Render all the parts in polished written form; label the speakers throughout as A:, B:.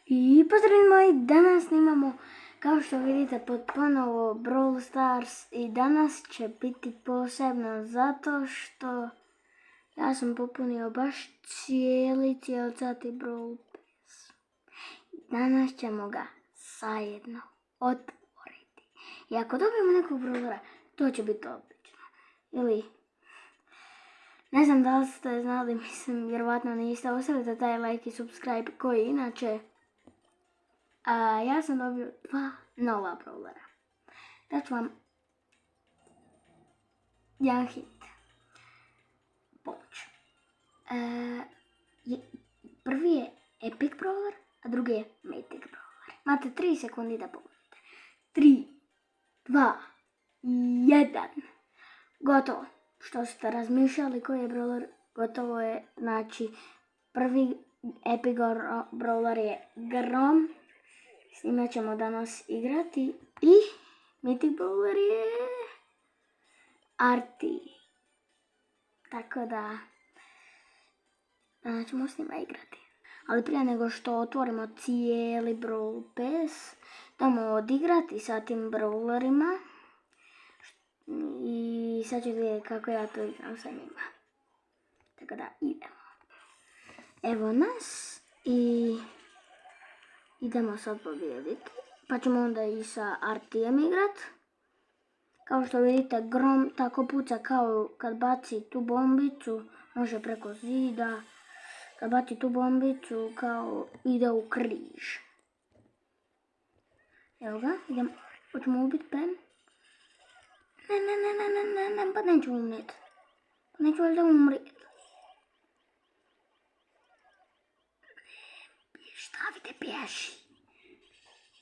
A: I pozdravljeni moji, danas snimamo, kao što vidite, ponovo Brawl Stars i danas će biti posebno zato što ja sam popunio baš cijeli sati Brawl Pass. Danas ćemo ga zajedno otvoriti. I ako dobijemo nekog brawlera, to će biti odlično. Ili, ne znam da li ste znali, mislim, vjerovatno niste, ostavite taj like i subscribe koji inače. Ja sam dobio 2 nova brawlera. Daću vam jedan hit. Pomoć. Prvi je Epic brawler, a drugi je Mythic brawler. Imate 3 sekundi da pogledate. 3, 2, 1. Gotovo. Što ste razmišljali koji je brawler, gotovo je. Znači, prvi Epic brawler je Grom. S njima ćemo danas igrati i Mythic brawler je Arti. Tako da danas ćemo s njima igrati. Ali prije nego što otvorimo cijeli Brawl Pass, damo odigrati sa tim brawlerima. I sad ćete vidjeti kako ja to igram sa njima. Tako da idemo. Evo nas i idemo sad pobijediti, pa ćemo onda i sa Artijem igrat. Kao što vidite, Grom tako puca kao kad baci tu bombicu, može preko zida. Kad baci tu bombicu kao ide u križ. Evo ga, idemo, hoćemo ubiti Pam. Ne, pa neću umret. Pa neću valjda umret. Stavite pješi.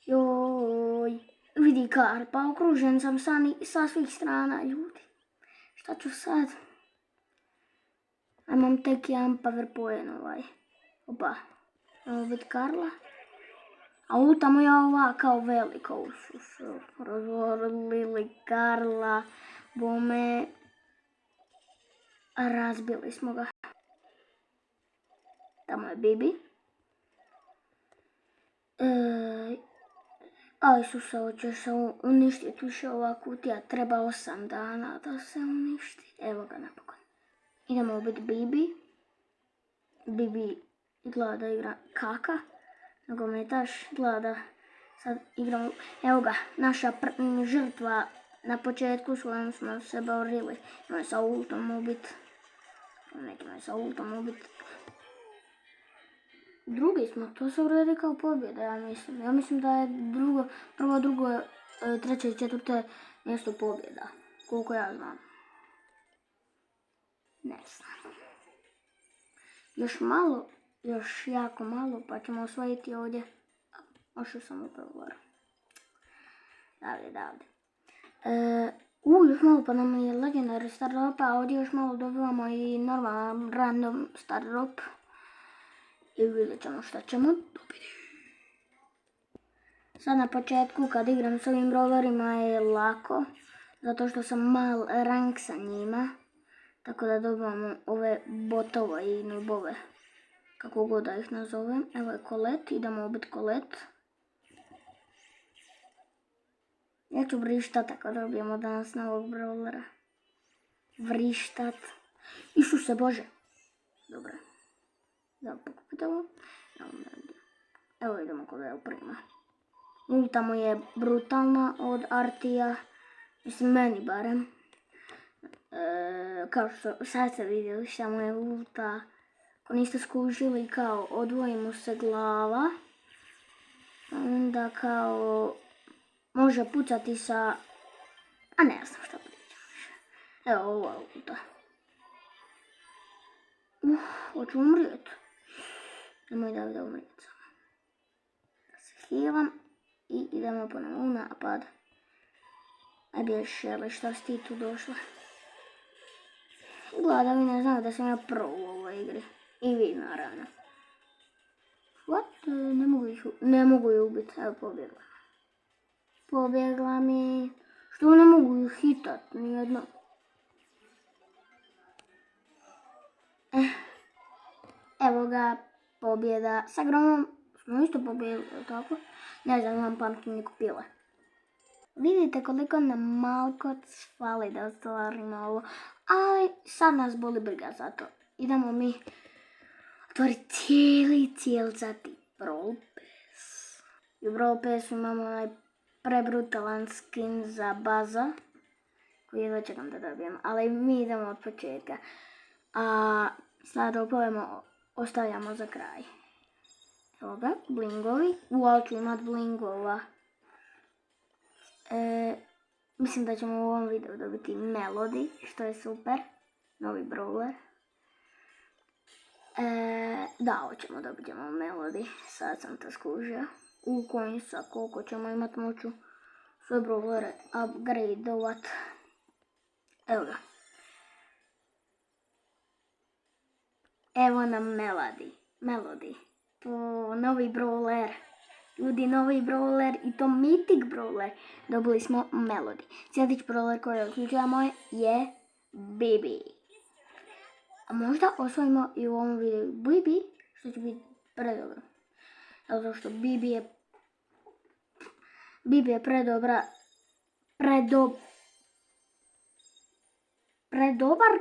A: Joj, vidi kar, pa okružen sam sa svih strana, ljudi. Šta ću sad? Imam tek jedan powerpoint ovaj. Opa, ovo biti Karla. A u tamo je ova kao velika, razvorili Karla, bome, razbili smo ga. Tamo je Bibi. Aj Isuse, hoćeš se uništiti više ova kutija, treba 8 dana da se uništi. Evo ga napokon. Idemo ubiti Bibi. Bibi izgleda da igra kaka. Nogometaš izgleda da sad igramo. Evo ga, naša žrtva na početku s kojom smo se borili. Idemo sa ultom ubiti. Nećemo sa ultom ubiti. Drugi smo, to se uredi kao pobjeda, ja mislim. Ja mislim da je prvo, drugo, treće i četvrte mjesto pobjeda. Koliko ja znam. Ne znam. Još malo, još jako malo, pa ćemo osvojiti ovdje. Ošao sam u pregovoru. Davde. Još malo pa nam je legendary star drop, a ovdje još malo dobivamo i normalan random star drop. I vidjet ćemo šta ćemo dobiti. Sad na početku kad igram s ovim brawlerima je lako. Zato što sam mal rank sa njima. Tako da dobivamo ove botove i nubove. Kako god da ih nazovem. Evo je Colette, idemo ubiti Colette. Ja ću vrištat ako dobijemo danas novog brawlera. Vrištat. Isuse Bože. Dobro. Da pokupite ovo. Evo idemo kod je prima. Ulta mu je brutalna od Artija. Mislim meni barem. Kao što sad ste vidjeli šta mu je ulta. Ako niste skužili kao odvoji mu se glava. Onda kao može pucati sa... A ne znam šta pričam više. Evo ovo je ulta. Hoću umrijet. Nemoj da umrijet samo. Da se healam i idemo ponovno u napad. Ajde Shelly, šta si ti tu došla? Gleda vi ne znaju da sam ja pro u ovoj igri. I vi naravno. What? Ne mogu ju ubiti. Evo pobjegla. Pobjegla mi. Što ne mogu ju hitat nijedno? Evo ga. Pobjeda sa Gromom smo isto pobijeli, tako? Ne znam, imam pamet ni kupila. Vidite koliko nam malko fali da ostvarimo ovo, ali sad nas boli briga za to. Idemo mi otvoriti cijeli Brawl Pass. I u Brawl Passu imamo onaj prebrutalan skin za Baza, koji jedva čekam da dobijem, ali mi idemo od početka. A sad opovemo, ostavljamo za kraj. Evo ga, blingovi. Ali ću imat blingova. Mislim da ćemo u ovom videu dobiti Melody, što je super. Novi brawler. Da, hoćemo, dobit ćemo Melody. Sad sam to skužio. U coinsa koliko ćemo imat moću sve brawlere upgradeovat. Evo ga. Evo nam Melody. To novi brawler. Ljudi, novi brawler i to mythic brawler. Dobili smo Melody. Sljedeći brawler koji uključujemo je Bibi. A možda osvojimo i u ovom videu Bibi, što će biti predobro. Zato što Bibi je predobar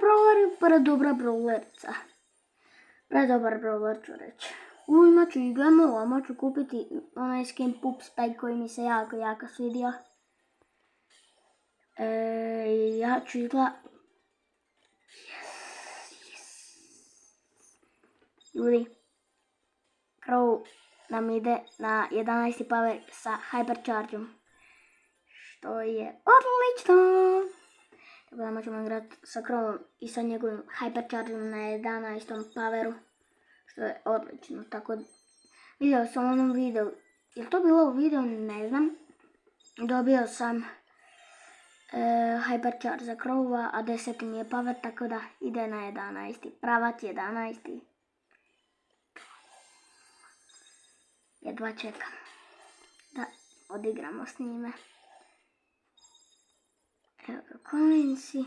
A: brawler i predobra brawlerica. Predobar brawler ću reći. Imat ću i gemova, moću kupiti onaj skin Pups Pack koji mi se jako svidio. Ja ću Ljudi, Crow nam ide na 11. power sa Hyperchargeom, što je odlično. Tako da možemo igrati sa Crowom i sa njegovim Hyperchargeom na 11. poweru, što je odlično. Tako vidio sam u onom videu, je li to bilo u videu, ne znam. Dobio sam Hypercharge za Crowa, a 10. mi je power, tako da ide na 11. Pravac 11. Jedva čekam da odigramo s njime. Evo ga coinsi.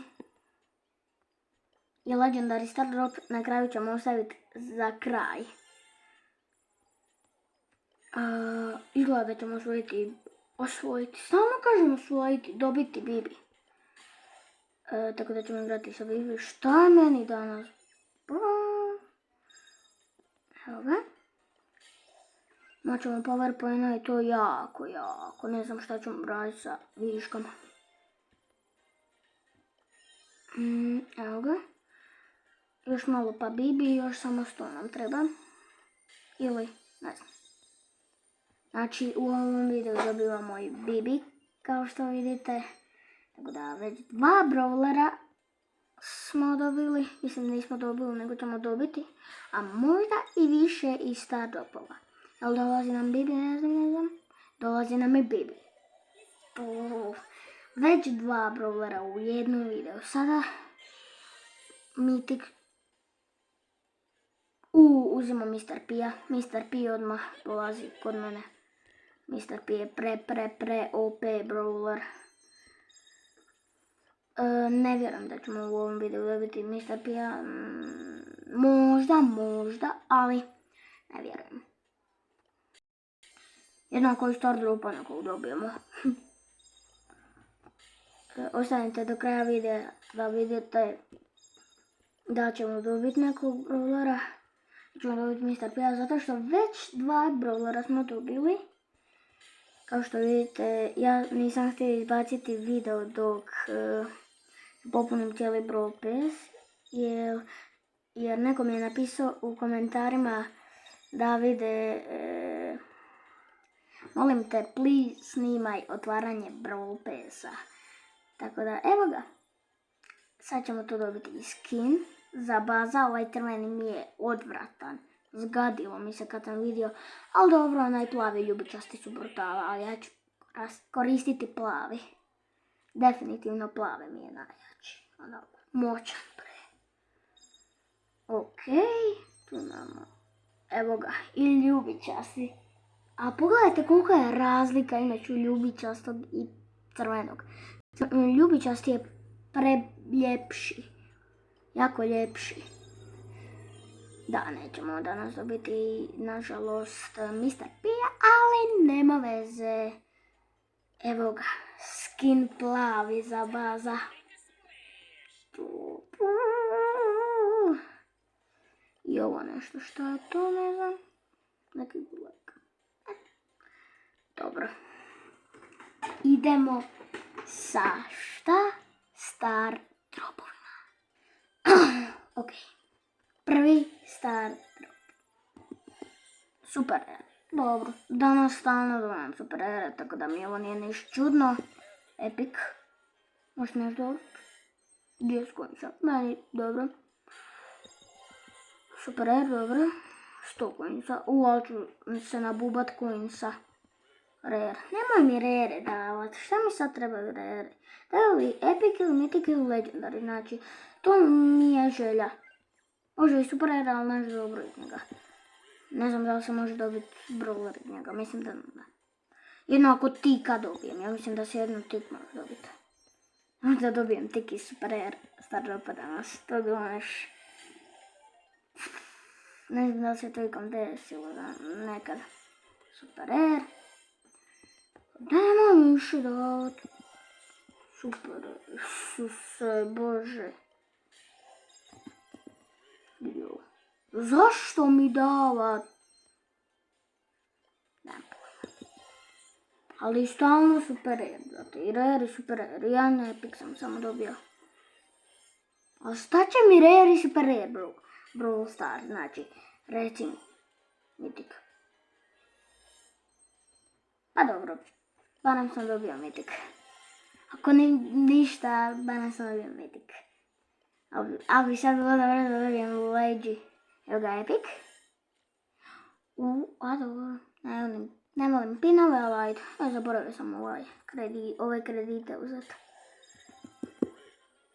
A: I Legendary Star Drop na kraju ćemo ostaviti za kraj. Izgleda da ćemo osvojiti, samo kažem osvojiti, dobiti Bibi. Tako da ćemo igrati sa Bibi. Šta je meni danas? Evo ga. Moćemo power poena i to jako. Ne znam šta ćemo raditi sa viškom. Evo ga. Još malo pa Bibi i još samo 100 nam treba. Ili, ne znam. Znači u ovom videu dobivamo i Bibi, kao što vidite. Tako da već 2 brawlera smo dobili. Mislim nismo dobili, nego ćemo dobiti. A možda i više i Star Dropova. Jel dolazi nam Bibi, ne znam. Dolazi nam i Bibi. Već 2 brawlera u jednom videu. Sada Mythic. Uzimo Mr. P-a. Mr. P odmah dolazi kod mene. Mr. P je pre OP brawler. Ne vjerujem da ćemo u ovom videu dobiti Mr. P-a. Možda, ali ne vjerujem. Jednako i Star Dropa nekog dobijemo. Ostanite do kraja videa da vidite da ćemo dobiti nekog brawlera. Ćemo dobiti Mr. P-a zato što već 2 brawlera smo dobili. Kao što vidite, ja nisam htio izbaciti video dok popunim cijeli Brawl Pass. Jer neko mi je napisao u komentarima Davide, molim te, please snimaj otvaranje Brawl Passa. Tako da, evo ga. Sad ćemo to dobiti i skin za Baza. Ovaj crveni mi je odvratan. Zgadilo mi se kad sam vidio. Ali dobro, onaj plavi ljubičasti su brutala. Ali ja ću koristiti plavi. Definitivno plave mi je najjači. Ono, moćan pre. Ok. Tu imamo. Evo ga. I ljubičasti. A pogledajte koliko je razlika između ljubičastog i crvenog. Ljubičasti je preljepši. Jako ljepši. Da, nećemo danas dobiti, nažalost, Mr. P, ali nema veze. Evo ga, skin plavi za baza. I ovo nešto, što je to, ne znam. Neki gulak. Dobro. Idemo sa šta? Star dropovima. Ok. Prvi star drop. Super. Dobro. Danas stalno dobijam super ere, tako da mi ovo nije ništa čudno. Epic. Možda nešto dobro? 10 coinsa. Meni dobro. Super ere, dobro. 100 coinsa. Ali ću se nabubat coinsa. Rare. Nemoj mi rare davat. Šta mi sad trebaju rare? Daju li epic ili mythic ili legendary? Znači, to mi je želja. Može i super rare, ali naš dobro iz njega. Ne znam da li se može dobiti brawler iz njega. Mislim da ne. Jedno ako tika dobijem. Ja mislim da se jednu tik može dobiti. Možda dobijem tik i super rare star dropa danas. To je bilo neš... Ne znam da li se to ikom desilo nekad. Super rare. Nemoj više davat. Super, Isuse Bože. Zašto mi davat? Nemam pojma. Ali stalno super rare, brate. I rare i super rare. Ja ne epic sam samo dobio. A šta će mi rare i super rare, bro? Brawl Stars, znači. Recimo. Mythic. Pa dobro. Barem sam dobio mythic. Ako ništa, barem sam dobio mythic. Ali bi sad bilo dobro da dobijem Leggy. Evo ga epic. A dobro. Ne volim pinove, ali ajde. Zaboravio sam ove kredite uzeti.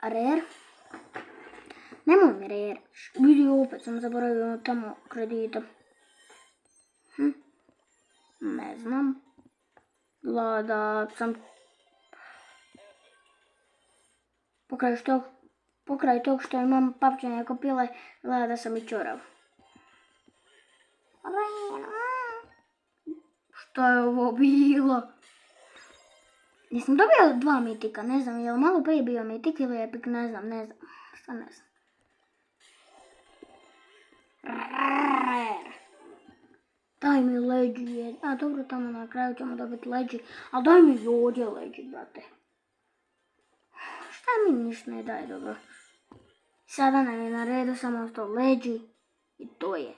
A: Rare. Nemoj mi rare. Vidi, opet sam zaboravio tamo kredite. Ne znam. Da sam pokraj tog što imam papčanje kopile, gleda da sam i čorav. Što je ovo bilo? Nisam dobio 2 mitika, ne znam, je li malo prije bio mitik ili epic, ne znam. Šta ne znam. Daj mi Leggy. A dobro, tamo na kraju ćemo dobiti Leggy. Ali daj mi ovdje Leggy, brate. Šta mi ništa ne daje, dobro. Sada nam je na redu samo to Leggy. I to je.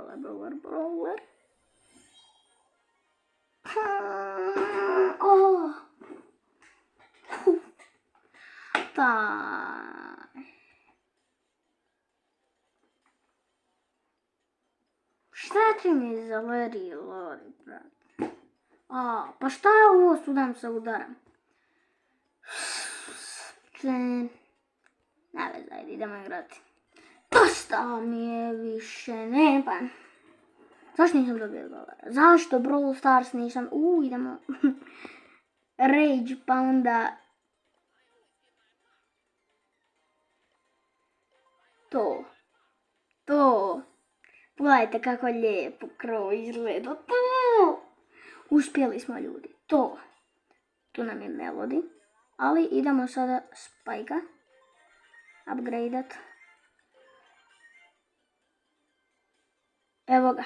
A: Brawler. Oh. Šta će mi za Larry Lori, brate? Pa šta je ovo, sudam se udaram? Ne vez, ajde, idemo igrati. Dosta mi je više, ne pa. Zašto nisam dobio odgovora? Zašto Brawl Stars nisam? Idemo. Rage, pa onda... To. Pogledajte kako lijepo krov izgleda. To. Uspjeli smo, ljudi. To. Tu nam je Melody. Ali idemo sada Spike'a upgradeat. Evo ga.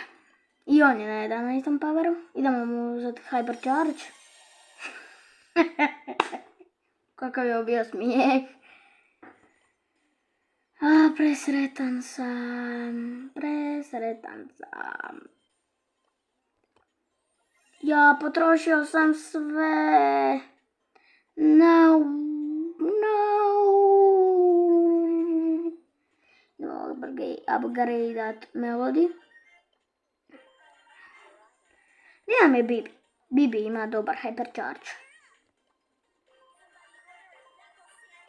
A: I on je na 11. poweru. Idemo mu uzeti Hypercharge. Kakav je bio smijeh. Presretan sam. Ja potrošio sam sve. No. Idemo upgradeat Melody. Gdje nam je Bibi? Bibi ima dobar Hypercharge.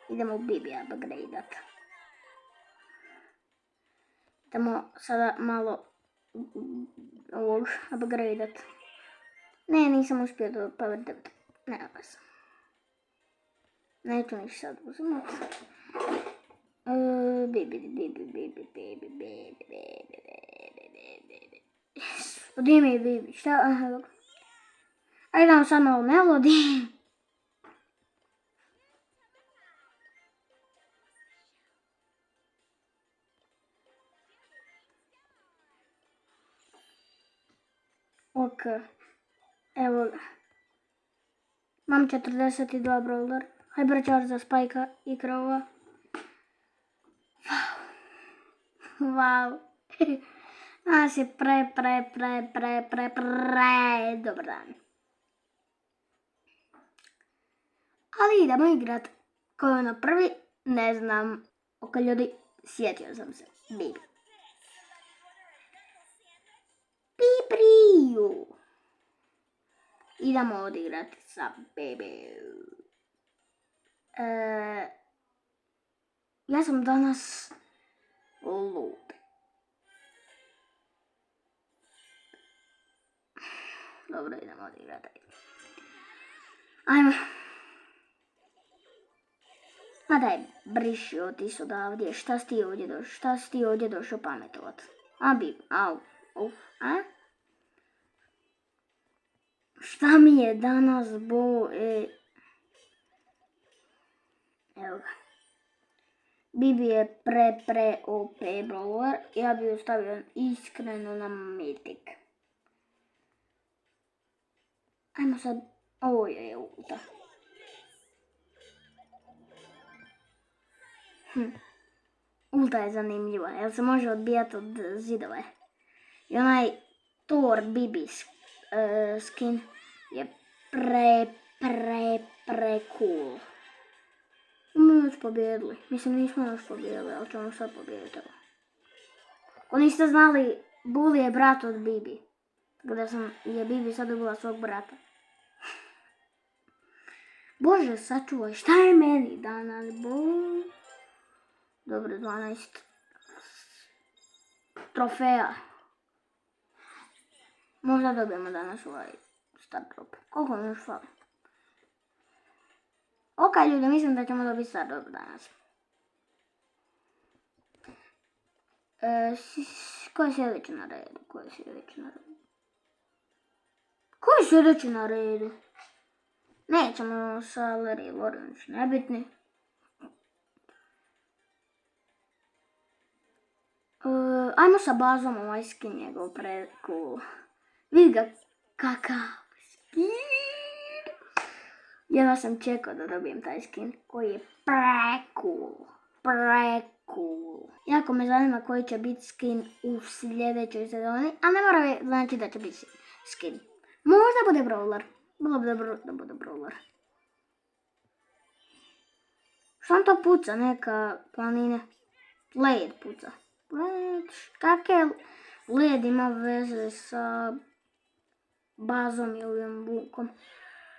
A: Idemo Bibi upgradeat. Idemo sada malo ovog upgradeat. Ne, nisam uspio do Power 9. Nema vas. Neću ništa sad uzimati. Gdje mi je Bibi? Šta? Aha, ajde dam sad malo melodiju. Ok. Evo ga. Mam 42 brawler. Hypercharge za Spike'a i Crowa. Wow. Nas je dobar dan. Ali idemo igrat. Ko je ono prvi? Ne znam. Ok, ljudi, sjetio sam se. Bibi. Pipriju. Idemo odigrati sa Bibi. Ja sam danas lud. Dobro, idemo odigrati. Ajmo. Ma daj, briši otis odavdje. Šta si ti ovdje došao pametovat? A Bibi, au. A? Šta mi je danas Evo ga. Bibi je OP brawler. Ja bi ju stavio iskreno na mythic. Ajmo sad. Ovo je ulta. Ulta je zanimljiva, jer se može odbijati od zidove. I onaj Thor Bibi skin je pre cool. Mi još pobjedili. Mislim, nismo još pobjedili, ali ćemo sad pobjediti. Ako niste znali, Bully je brat od Bibi. Tako da je Bibi sad dobila svog brata. Bože, sačuvaj, šta je meni danas, Dobro, 12 trofeja. Možda dobijemo danas ovaj star drop. Koliko mi još fali? Ok, ljudi, mislim da ćemo dobiti star drop danas. Ko je sljedeći na redu? Ko je sljedeći na redu? Nećemo sa Larry Lawrence, nebitni. Ajmo sa bazom, ovaj skin njegov cool. Vidi ga kakav skin. Jedva sam čekao da dobijem taj skin koji je cool. Jako me zanima koji će biti skin u sljedećoj sezoni, a ne mora znači da će biti skin. Možda bude brawler. Bilo bi dobro da bude brawler. Što to puca? Neka planine. Led puca. Kakve led ima veze sa bazom i ovim bukom?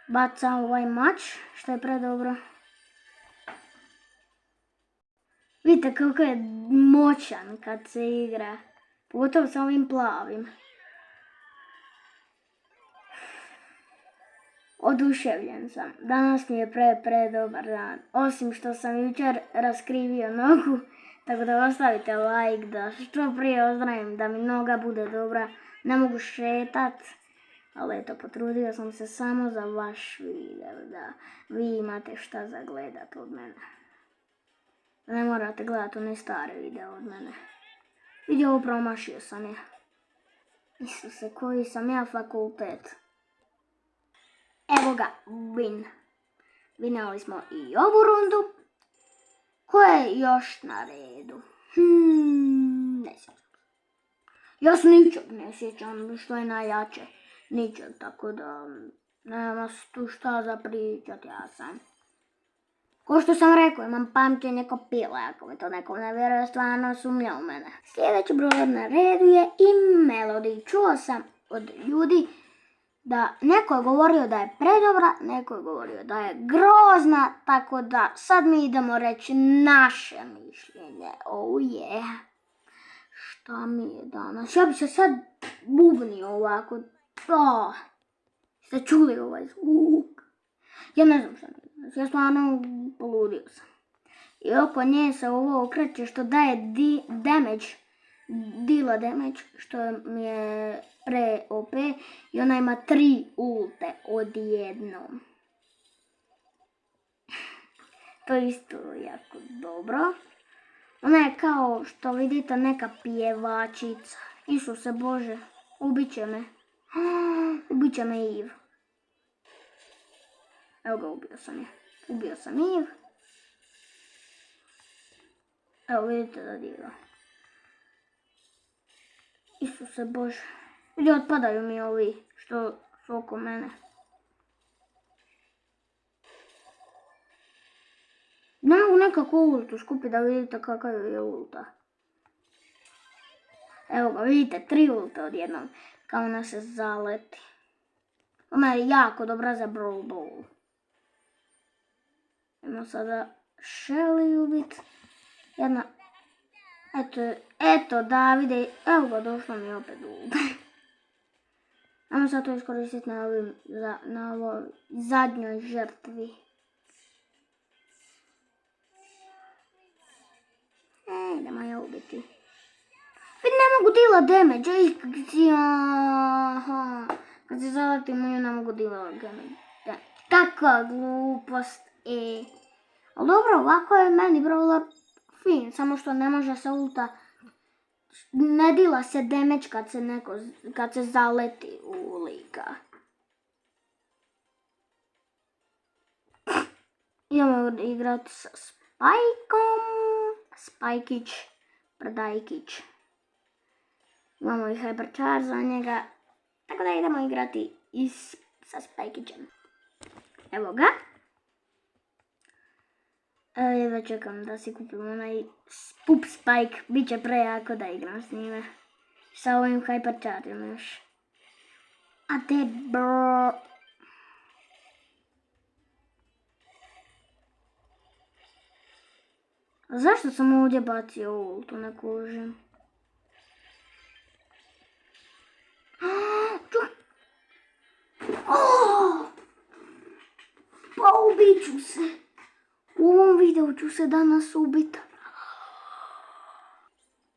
A: Baca ovaj mač, što je predobro. Vidite kako je moćan kad se igra. Pogotovo sa ovim plavim. Oduševljen sam. Danas mi je predobar dan. Osim što sam jučer raskrivio nogu. Tako da ostavite like da što prije ozdravim, da mi noga bude dobra. Ne mogu šetat. Ali eto, potrudio sam se samo za vaš video, da vi imate šta za gledat od mene. Ne morate gledati one stare video od mene. Video promašio sam je. Isuse, koji sam ja fakultet. Evo ga, win. Vinali smo i ovu rundu. Ko je još na redu? Ne sjećam. Ja se ničeg ne sjećam što je najjače. Ničeg, tako da nema tu šta za pričat, ja sam. Ko što sam rekao, imam pamćenje ko pile, ako mi to neko ne vjeruje, stvarno sumnja u mene. Sljedeći brawler na redu je i Melody. Čuo sam od ljudi da neko je govorio da je predobra, neko je govorio da je grozna, tako da sad mi idemo reći naše mišljenje. Oh yeah. Šta mi je danas? Ja bi se sad bubnio ovako. Ste čuli ovaj zvuk? Ja ne znam šta mi je. Ja stvarno poludio sam. I oko nje se ovo okreće što daje damage, deala damage, što mi je pre OP. I ona ima 3 ulte odjednom. To je isto jako dobro. Ona je kao što vidite neka pjevačica. Isuse Bože, ubit će me. Ubit će me Eve. Evo ga, ubio sam je. Ubio sam Eve. Evo vidite da diva. Isuse Bože. Vidi, otpadaju mi ovi što su oko mene. Ne mogu nekako ultu skupi da vidite kakav je ulta. Evo ga, vidite, 3 ulte odjednom. Kao ona se zaleti. Ona je jako dobra za Brawl Ball. Idemo sada Shelly ubit. Jedna. Eto Davide. Evo ga, došlo mi opet ulta. Ajmo sad to iskoristiti na ovoj zadnjoj žrtvi. Idemo je ubiti. Vidi, ne mogu deala damage. Kad se zaletim u nju ne mogu deala damage. Takva glupost. Ali dobro, ovako je meni brawler fin. Samo što ne može se ulta. Ne deala se damage kad se zaleti u lika. Idemo igrati sa Spikeom. Spajkić, Prdajkić. Imamo i Hypercharge za njega. Tako da idemo igrati sa Spajkićem. Evo ga. Jedva čekam da si kupim onaj Pup Spike. Biće prejako da igram s njime. Sa ovim Hyperchargeom još. A te bro... A zašto sam ovdje bacio ultu, ne kužim? Pa ubit ću se. U ovom videu ću se danas ubiti.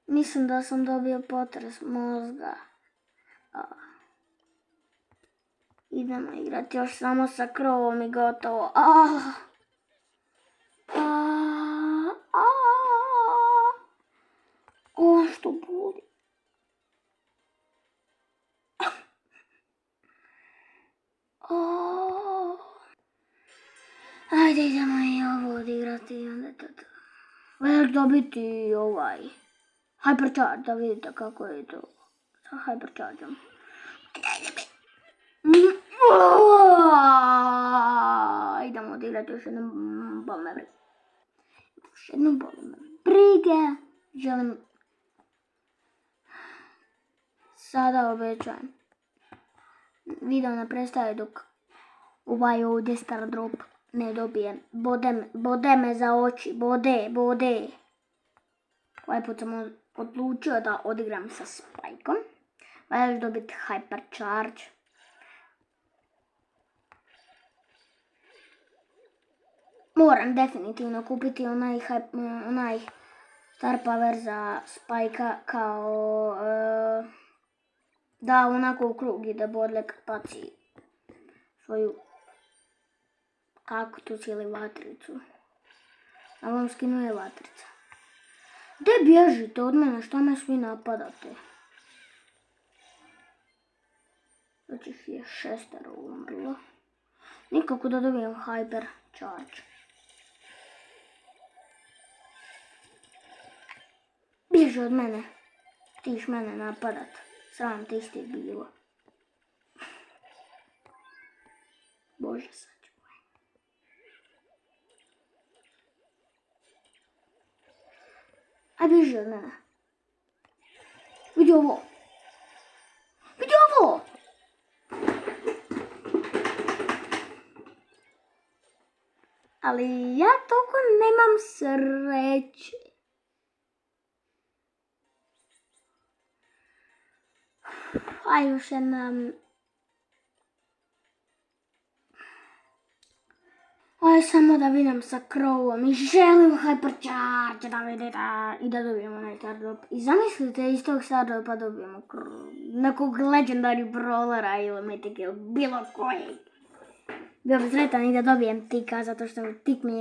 A: Mislim da sam dobio potres mozga. Idemo igrati još samo sa krovom i gotovo. O, što boli. Ajde, idemo i ovo odigrati. Već dobiti ovaj Hypercharge, da vidite kako je to sa Hyperchargeom. Idemo odigrati još jednu bomber. Još jednu bomber. Brige. Želim... Sada obećajem. Video ne prestaje dok ovaj ovdje star drop ne dobijem. Bode me za oči. Bode. Ovaj put sam odlučio da odigram sa Spikeom. Valja dobiti Hypercharge. Moram definitivno kupiti onaj Star Power za Spike'a kao... da onako u krug ide bodle kad paci svoju kaktus ili vatricu. Na ovom skinu je vatrica. Gdje bježite od mene, što me svi napadate? Već ih je 6 umrlo. Nikako da dobijem Hyper Charge. Bježi od mene. Tiš mene napadat. Sram te isti bilo. Bože sačuvaj. Aj bježi od mene. Vidi ovo. Vidi ovo! Ali ja toliko nemam sreće. Aj još jedna... Aj samo da vidim sa Crowom i želim Hypercharge da vidite i da dobijemo onaj Stardrop. I zamislite iz tog Stardopa dobijemo nekog Legendary Brawlera ili Mythic ili bilo kojeg. Bio bi sretan i da dobijem Tika zato što Tik mi je